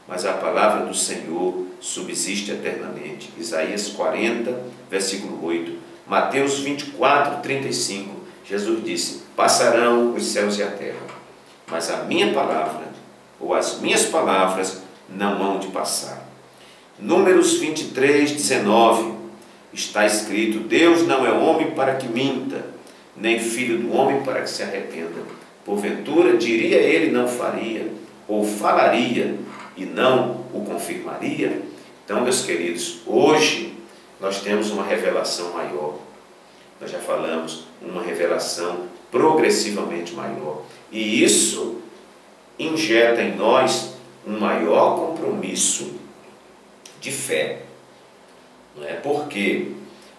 mas a palavra do Senhor subsiste eternamente. Isaías 40, versículo 8. Mateus 24, 35. Jesus disse: passarão os céus e a terra, mas a minha palavra, ou as minhas palavras, não hão de passar. Números 23, 19. Está escrito: Deus não é homem para que minta, nem filho do homem para que se arrependa. Porventura, diria ele, não faria, ou falaria, e não o confirmaria? Então, meus queridos, hoje nós temos uma revelação maior. Nós já falamos, uma revelação progressivamente maior. E isso injeta em nós um maior compromisso de fé. Não é? Por quê?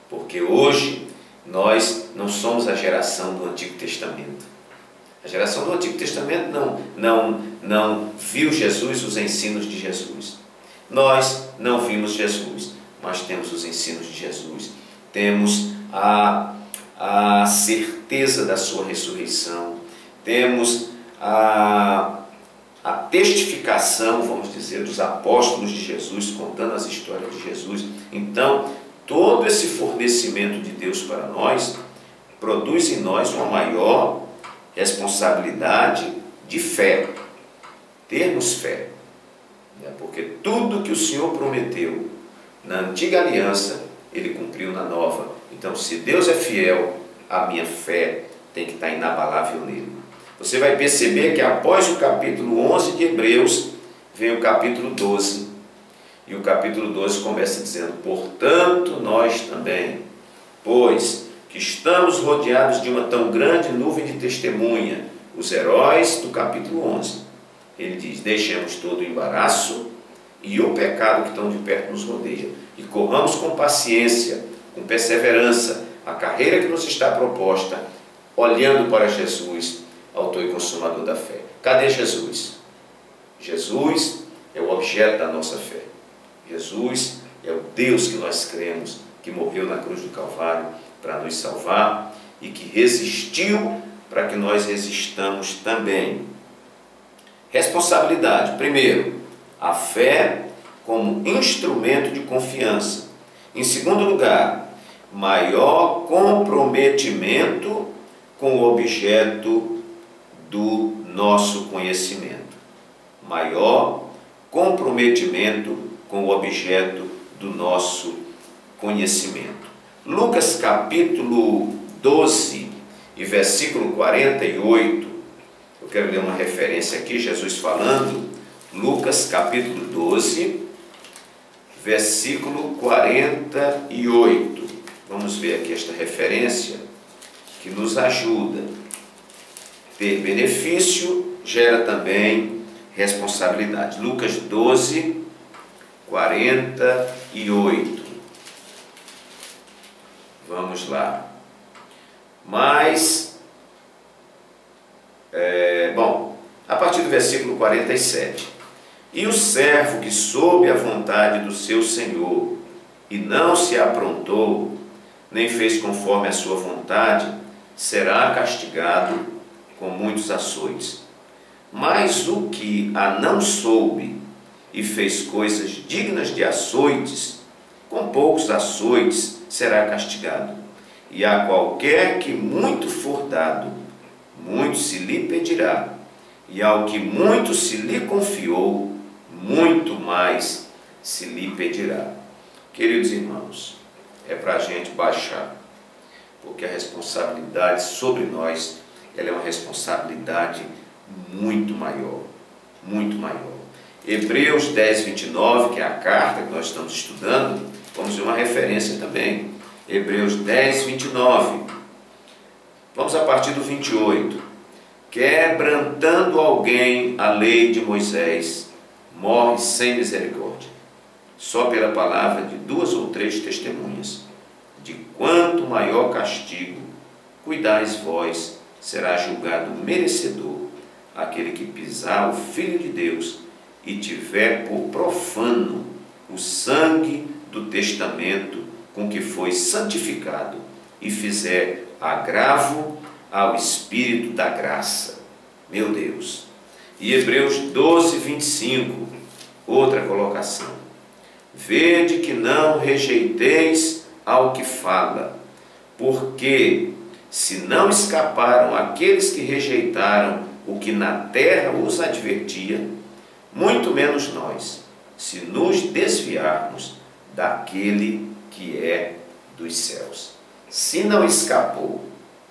Porque hoje nós não somos a geração do Antigo Testamento. A geração do Antigo Testamento não viu Jesus, os ensinos de Jesus. Nós não vimos Jesus, mas temos os ensinos de Jesus. Temos a certeza da sua ressurreição. Temos a testificação, vamos dizer, dos apóstolos de Jesus, contando as histórias de Jesus. Então, todo esse fornecimento de Deus para nós produz em nós uma maior responsabilidade de fé, termos fé, porque tudo que o Senhor prometeu na antiga aliança, Ele cumpriu na nova. Então, se Deus é fiel, a minha fé tem que estar inabalável nele. Você vai perceber que após o capítulo 11 de Hebreus, vem o capítulo 12, e o capítulo 12 começa dizendo: portanto, nós também, pois que estamos rodeados de uma tão grande nuvem de testemunha, os heróis do capítulo 11. Ele diz: deixemos todo o embaraço e o pecado que tão de perto nos rodeia, e corramos com paciência, com perseverança, a carreira que nos está proposta, olhando para Jesus, autor e consumador da fé. Cadê Jesus? Jesus é o objeto da nossa fé. Jesus é o Deus que nós cremos, que morreu na cruz do Calvário para nos salvar e que resistiu para que nós resistamos também. Responsabilidade. Primeiro, a fé como instrumento de confiança. Em segundo lugar, maior comprometimento com o objeto do nosso conhecimento. Maior comprometimento com o objeto do nosso conhecimento. Lucas capítulo 12 e versículo 48, eu quero ler uma referência aqui, Jesus falando, Lucas capítulo 12, versículo 48. Vamos ver aqui esta referência que nos ajuda. Ter benefício gera também responsabilidade. Lucas 12, 48. Vamos lá. Mas, a partir do versículo 47. E o servo que soube a vontade do seu senhor e não se aprontou, nem fez conforme a sua vontade, será castigado com muitos açoites. Mas o que a não soube e fez coisas dignas de açoites, com poucos açoites será castigado. E a qualquer que muito for dado, muito se lhe pedirá. E ao que muito se lhe confiou, muito mais se lhe pedirá. Queridos irmãos, é para a gente baixar, porque a responsabilidade sobre nós, ela é uma responsabilidade muito maior, muito maior. Hebreus 10, 29, que é a carta que nós estamos estudando, vamos ver uma referência também. Hebreus 10, 29. Vamos a partir do 28. Quebrantando alguém a lei de Moisés, morre sem misericórdia, só pela palavra de 2 ou 3 testemunhas. De quanto maior castigo, cuidais vós, será julgado merecedor aquele que pisar o Filho de Deus e tiver por profano o sangue do testamento com que foi santificado e fizer agravo ao Espírito da graça. Meu Deus! E Hebreus 12, 25, outra colocação. Vede que não rejeiteis ao que fala, porque se não escaparam aqueles que rejeitaram o que na terra os advertia, muito menos nós, se nos desviarmos daquele que é dos céus. Se não escapou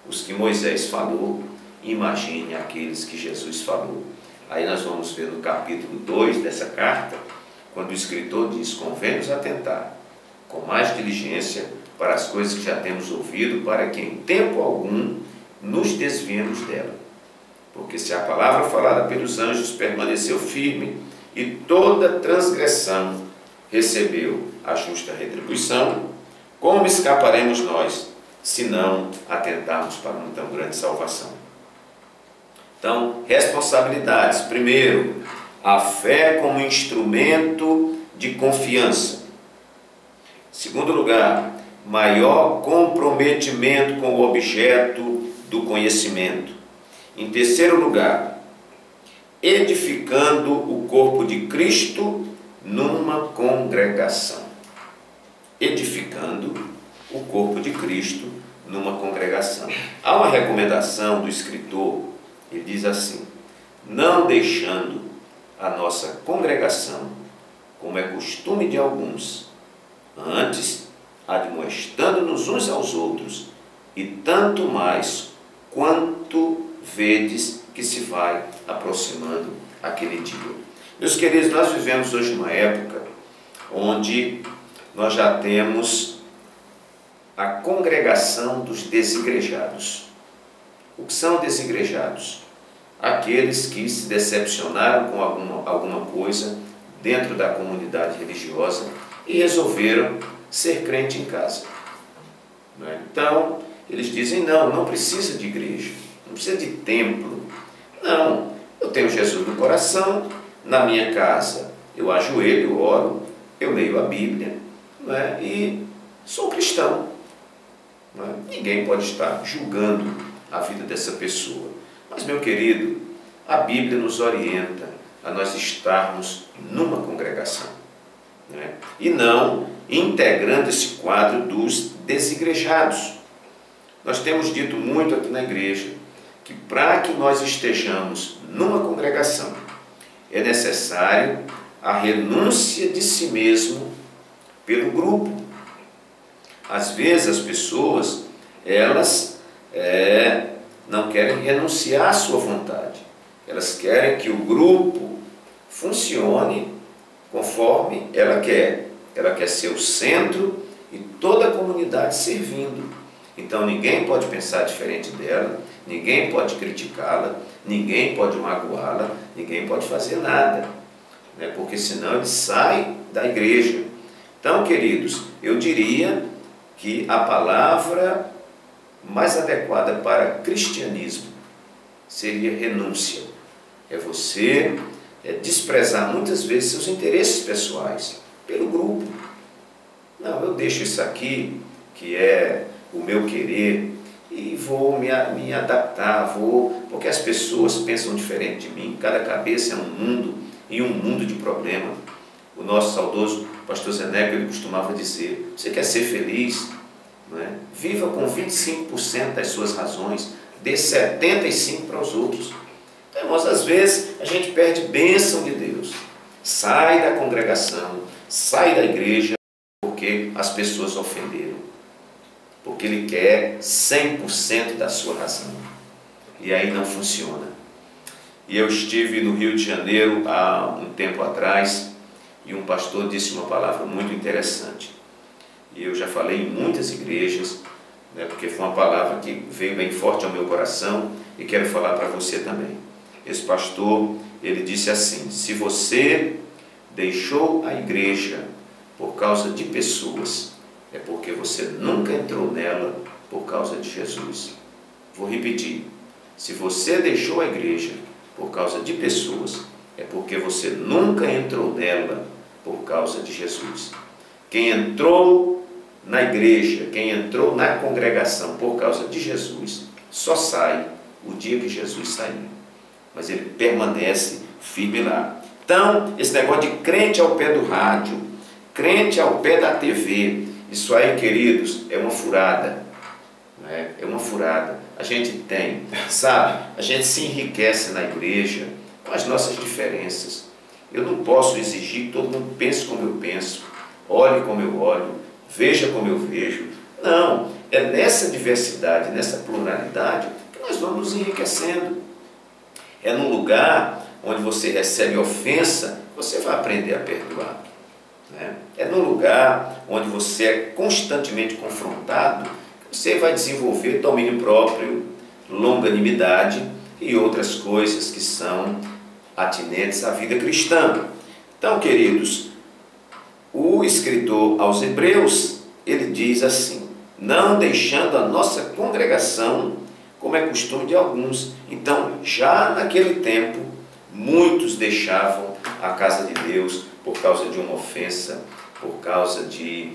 os que Moisés falou, imagine aqueles que Jesus falou. Aí nós vamos ver no capítulo 2 dessa carta, quando o escritor diz: convém-nos atentar com mais diligência para as coisas que já temos ouvido, para que em tempo algum nos desviemos dela. Porque se a palavra falada pelos anjos permaneceu firme, e toda transgressão recebeu a justa retribuição, como escaparemos nós, se não atentarmos para uma tão grande salvação? Então, responsabilidades. Primeiro, a fé como instrumento de confiança. Segundo lugar, maior comprometimento com o objeto do conhecimento. Em terceiro lugar, edificando o corpo de Cristo numa congregação. Edificando o corpo de Cristo numa congregação. Há uma recomendação do escritor, ele diz assim: não deixando a nossa congregação, como é costume de alguns, antes admoestando-nos uns aos outros, e tanto mais quanto vedes que se vai aproximando aquele dia. Meus queridos, nós vivemos hoje uma época onde nós já temos a congregação dos desigrejados. O que são desigrejados? Aqueles que se decepcionaram com alguma coisa dentro da comunidade religiosa e resolveram ser crente em casa. Então, eles dizem: não precisa de igreja, não precisa de templo. Não, eu tenho Jesus no coração, na minha casa eu ajoelho, eu oro, eu leio a Bíblia, e sou cristão. Ninguém pode estar julgando a vida dessa pessoa. Mas, meu querido, a Bíblia nos orienta a nós estarmos numa congregação, e não integrando esse quadro dos desigrejados. Nós temos dito muito aqui na igreja que para que nós estejamos numa congregação é necessário a renúncia de si mesmo pelo grupo. Às vezes as pessoas, elas não querem renunciar à sua vontade. Elas querem que o grupo funcione conforme ela quer. Ela quer ser o centro e toda a comunidade servindo. Então ninguém pode pensar diferente dela, ninguém pode criticá-la, ninguém pode magoá-la, ninguém pode fazer nada, porque senão ele sai da igreja. Então, queridos, eu diria que a palavra mais adequada para cristianismo seria renúncia. É você desprezar muitas vezes seus interesses pessoais pelo grupo. Não, eu deixo isso aqui, que é o meu querer, e vou me adaptar, porque as pessoas pensam diferente de mim. Cada cabeça é um mundo, e um mundo de problema. O nosso saudoso pastor Zeneca, ele costumava dizer: você quer ser feliz? Viva com 25% das suas razões, dê 75% para os outros. Então, irmãos, às vezes a gente perde bênção de Deus, sai da congregação, sai da igreja, porque as pessoas ofenderam, porque ele quer 100% da sua razão, e aí não funciona. E eu estive no Rio de Janeiro há um tempo atrás, e um pastor disse uma palavra muito interessante, e eu já falei em muitas igrejas, porque foi uma palavra que veio bem forte ao meu coração, e quero falar para você também. Esse pastor, ele disse assim: se você deixou a igreja por causa de pessoas, é porque você nunca entrou nela por causa de Jesus. Vou repetir: se você deixou a igreja por causa de pessoas, é porque você nunca entrou nela por causa de Jesus. Quem entrou na igreja, quem entrou na congregação por causa de Jesus, só sai o dia que Jesus sair, mas ele permanece firme lá. Então, esse negócio de crente ao pé do rádio, crente ao pé da TV, isso aí, queridos, é uma furada. É uma furada. A gente tem, sabe, a gente se enriquece na igreja com as nossas diferenças. Eu não posso exigir que todo mundo pense como eu penso, olhe como eu olho, veja como eu vejo. Não, é nessa diversidade, nessa pluralidade que nós vamos nos enriquecendo. É num lugar onde você recebe ofensa, você vai aprender a perdoar. É num lugar onde você é constantemente confrontado, você vai desenvolver domínio próprio, longanimidade e outras coisas que são atinentes à vida cristã. Então, queridos, o escritor aos Hebreus, ele diz assim: não deixando a nossa congregação, como é costume de alguns. Então, já naquele tempo, muitos deixavam a casa de Deus por causa de uma ofensa, por causa de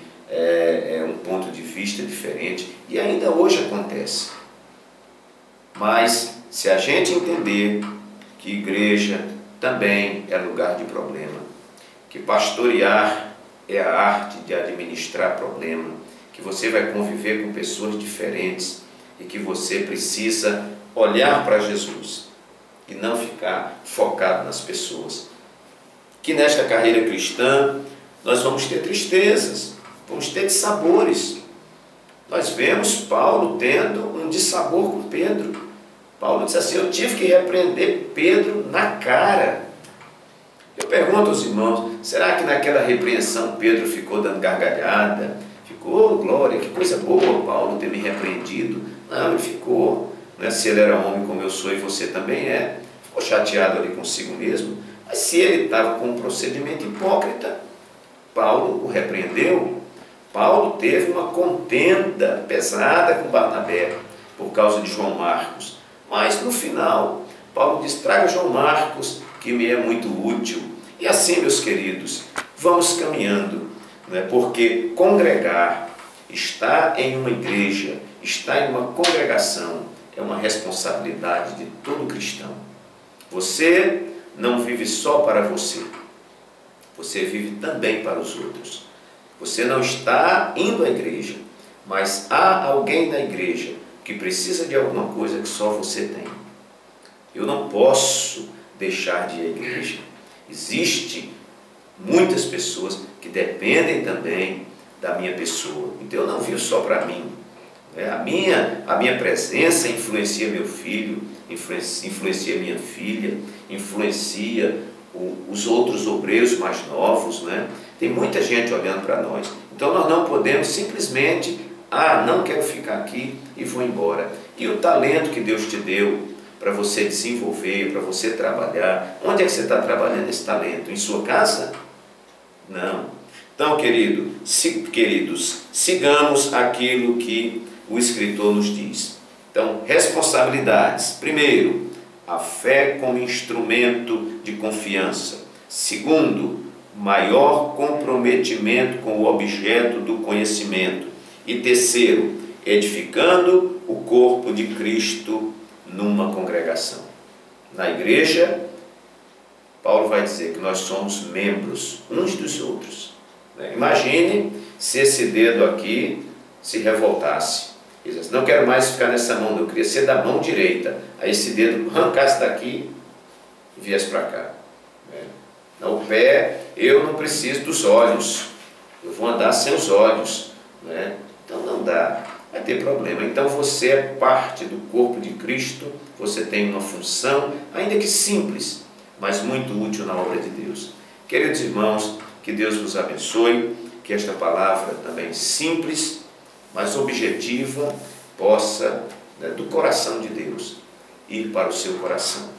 um ponto de vista diferente, e ainda hoje acontece. Mas, se a gente entender que igreja também é lugar de problema, que pastorear é a arte de administrar problema, que você vai conviver com pessoas diferentes e que você precisa olhar para Jesus e não ficar focado nas pessoas. Que nesta carreira cristã nós vamos ter tristezas, vamos ter dissabores. Nós vemos Paulo tendo um dissabor com Pedro. Paulo disse assim: eu tive que repreender Pedro na cara. Eu pergunto aos irmãos, será que naquela repreensão Pedro ficou dando gargalhada? Ficou, oh, glória, que coisa boa Paulo ter me repreendido. Não, ele ficou, né? Se ele era homem como eu sou e você também é, ficou chateado ali consigo mesmo. Mas se ele estava com um procedimento hipócrita, Paulo o repreendeu. Paulo teve uma contenda pesada com Barnabé por causa de João Marcos. Mas no final, Paulo diz: traga João Marcos, que me é muito útil. E assim, meus queridos, vamos caminhando, né? Porque congregar, estar em uma igreja, estar em uma congregação, é uma responsabilidade de todo cristão. Você não vive só para você, você vive também para os outros. Você não está indo à igreja, mas há alguém na igreja que precisa de alguma coisa que só você tem. Eu não posso deixar de ir à igreja. Existem muitas pessoas que dependem também da minha pessoa. Então eu não vivo só para mim. A minha presença influencia meu filho, influencia minha filha, influencia os outros obreiros mais novos, né? Tem muita gente olhando para nós. Então nós não podemos simplesmente, não quero ficar aqui e vou embora. E o talento que Deus te deu para você desenvolver, para você trabalhar, onde é que você está trabalhando esse talento? Em sua casa? Não. Então, queridos, sigamos aquilo que o escritor nos diz. Então, responsabilidades. Primeiro, a fé como instrumento de confiança. Segundo, maior comprometimento com o objeto do conhecimento. E terceiro, edificando o corpo de Cristo numa congregação. Na igreja, Paulo vai dizer que nós somos membros uns dos outros. Imagine se esse dedo aqui se revoltasse. Ele diz: não quero mais ficar nessa mão, eu queria ser da mão direita. Aí esse dedo arrancasse daqui e viesse para cá. O pé, eu não preciso dos olhos, eu vou andar sem os olhos. Então não dá, vai ter problema. Então você é parte do corpo de Cristo, você tem uma função, ainda que simples, mas muito útil na obra de Deus. Queridos irmãos, que Deus vos abençoe, que esta palavra também simples, mas objetiva, possa, do coração de Deus, ir para o seu coração.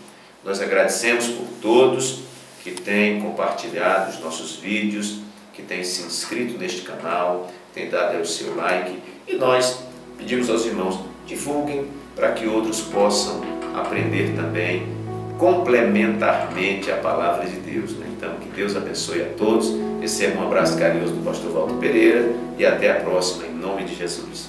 Nós agradecemos por todos que têm compartilhado os nossos vídeos, que têm se inscrito neste canal, têm dado o seu like, e nós pedimos aos irmãos, divulguem para que outros possam aprender também complementarmente a palavra de Deus. Então, que Deus abençoe a todos. Receba um abraço carinhoso do pastor Walter Pereira e até a próxima, em nome de Jesus.